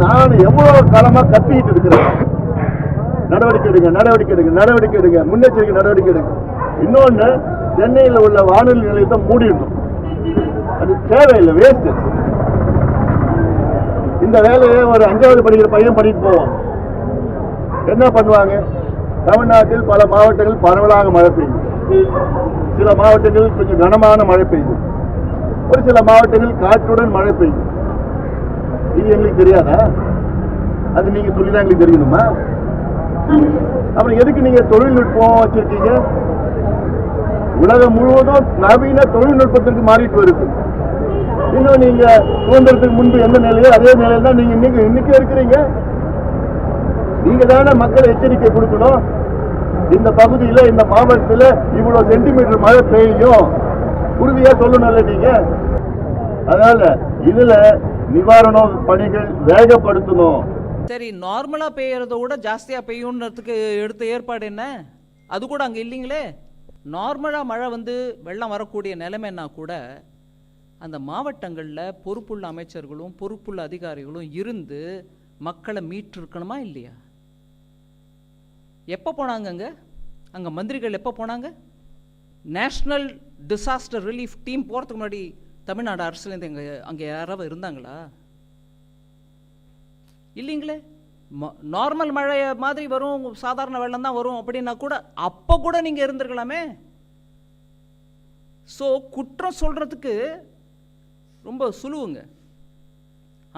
நான் எவ்வளவு காலமா கத்திக்கிட்டு இருக்கிறேன். நடவடிக்கை எடுங்க, நடவடிக்கை எடுங்க, நடவடிக்கை எடுங்க, முன்னெச்சரிக்கை நடவடிக்கை எடுங்க. இன்னொன்னு, சென்னையில் உள்ள வானொலி நிலையத்தை மூடிடணும். அது தேவையில்லை, வேஸ்ட். இந்த வேலையை ஒரு 5வது படிக்கிற பையன் பண்ணிட்டு போவான். என்ன பண்ணுவாங்க? தமிழ்நாட்டில் பல மாவட்டங்கள் பரவலாக மழை பெய்யும், சில மாவட்டங்களில் கொஞ்சம் கனமான மழை பெய்யும், ஒரு சில மாவட்டங்களில் காற்றுடன் மழை பெய்யும். இது எங்களுக்கு தெரியாதா? அது நீங்க சொல்லிதான் எங்களுக்கு தெரியணுமா? அப்புறம் எதுக்கு நீங்க தொழில்நுட்பம் வச்சிருக்கீங்க? உலகம் முழுவதும் நவீன தொழில்நுட்பத்திற்கு மாறிட்டு வருது. இன்னும் நீங்க சுதந்திரத்துக்கு முன்பு எந்த நிலையோ அதே நிலையில தான் நீங்க இன்னைக்கு இருக்கிறீங்க. நீங்க தானே மக்கள் எச்சரிக்கை கொடுக்கணும். இந்த பகுதியில, இந்த மாவட்டத்தில் இவ்வளவு சென்டிமீட்டர் மழை பெய்யும் உறுதியா சொல்லணும்ல நீங்க. அதனால இதுல நிவாரண பணிகள் வேகப்படுத்தணும். சரி, நார்மலா பெய்யறத விட ஜாஸ்தியா பெய்யும்ன்றதுக்கு எடுத்த ஏற்பாடு என்ன? அது கூட அங்க இல்லைங்களே. நார்மலா மழை வெள்ளம் வரக்கூடிய நிலைமைன்னா கூட அந்த மாவட்டங்களில் பொறுப்புள்ள அமைச்சர்களும் பொறுப்புள்ள அதிகாரிகளும் இருந்து மக்களை மீட்டிருக்கணுமா இல்லையா? எப்போ போனாங்க அங்கே மந்திரிகள்? எப்போ போனாங்க? நேஷ்னல் டிசாஸ்டர் ரிலீஃப் டீம் போகிறதுக்கு முன்னாடி தமிழ்நாடு அரசுலேருந்து அங்கே யாராவது இருந்தாங்களா? இல்லைங்களே. நார்மல் மழை மாதிரி வரும், சாதாரண வெள்ளம் தான் வரும் அப்படின்னா கூட அப்போ கூட நீங்கள் இருந்திருக்கலாமே. ஸோ குற்றம் சொல்கிறதுக்கு ரொம்ப சுலுவுங்க.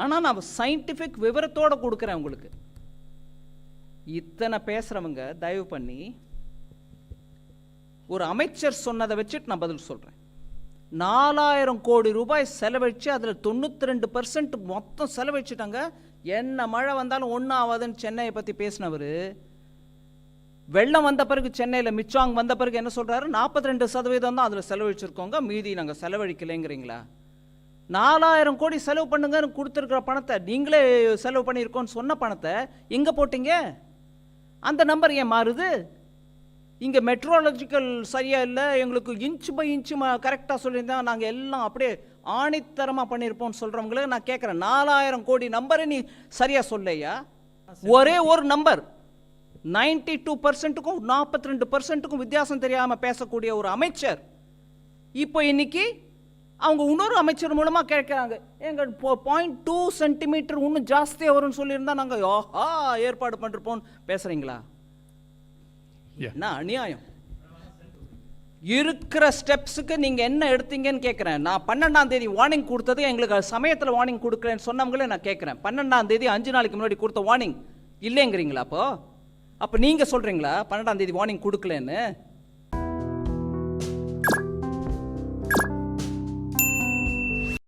ஆனால் நான் சயின்டிஃபிக் விவரத்தோடு கொடுக்குறேன் உங்களுக்கு. இத்தனை பேசுகிறவங்க தயவு பண்ணி ஒரு அமைச்சர் சொன்னதை வச்சுட்டு நான் பதில் சொல்கிறேன். 4000 கோடி ரூபாய் செலவழித்து அதில் 92% மொத்தம் செலவழிச்சுட்டாங்க. என்ன மழை வந்தாலும் ஒன்றும் ஆகாதுன்னு சென்னையை பற்றி பேசினவர், வெள்ளம் வந்த பிறகு சென்னையில் மிச்சாங் வந்த பிறகு என்ன சொல்கிறாரு? 42% தான் அதில் செலவழிச்சிருக்கோங்க, மீதி நாங்கள் செலவழிக்கலைங்கிறீங்களா? 4000 கோடி செலவு பண்ணுங்கன்னு கொடுத்துருக்கிற பணத்தை, நீங்களே செலவு பண்ணியிருக்கோன்னு சொன்ன பணத்தை எங்கே போட்டீங்க? அந்த நம்பர் ஏன் மாறுது? இங்கே மெட்ரோலஜிக்கல் சரியாக இல்லை, எங்களுக்கு இன்ச்சு பை இன்ச்சு கரெக்டாக சொல்லியிருந்தா நாங்கள் எல்லாம் அப்படியே ஆணித்தரமாக பண்ணியிருப்போம்னு சொல்கிறவங்களுக்கு நான் கேட்குறேன், 4000 கோடி நம்பரை நீ சரியாக சொல்லையா? ஒரே ஒரு நம்பர் 92%க்கும் 42%க்கும் வித்தியாசம் தெரியாமல் பேசக்கூடிய ஒரு அமைச்சர் இப்போ இன்னைக்கு அவங்க இன்னொரு அமைச்சர் மூலமாக கேட்குறாங்க, எங்கள் 0.2 சென்டிமீட்டர் இன்னும் ஜாஸ்தியாக வரும்னு சொல்லியிருந்தா நாங்கள் ஏற்பாடு பண்ணிருப்போம் பேசுகிறீங்களா? என்ன அநியாயம்! இருக்கிற ஸ்டெப்ஸுக்கு நீங்கள் என்ன எடுத்தீங்கன்னு கேட்குறேன். நான் 12ஆம் தேதி வார்னிங் கொடுத்தது, எங்களுக்கு சமயத்தில் வார்னிங் கொடுக்குறேன்னு சொன்னவங்களே நான் கேட்குறேன். 12ஆம் தேதி 5 நாளைக்கு முன்னாடி கொடுத்த வார்னிங் இல்லைங்கிறீங்களா? அப்போ நீங்கள் சொல்கிறீங்களா 12ஆம் தேதி வார்னிங் கொடுக்கலன்னு?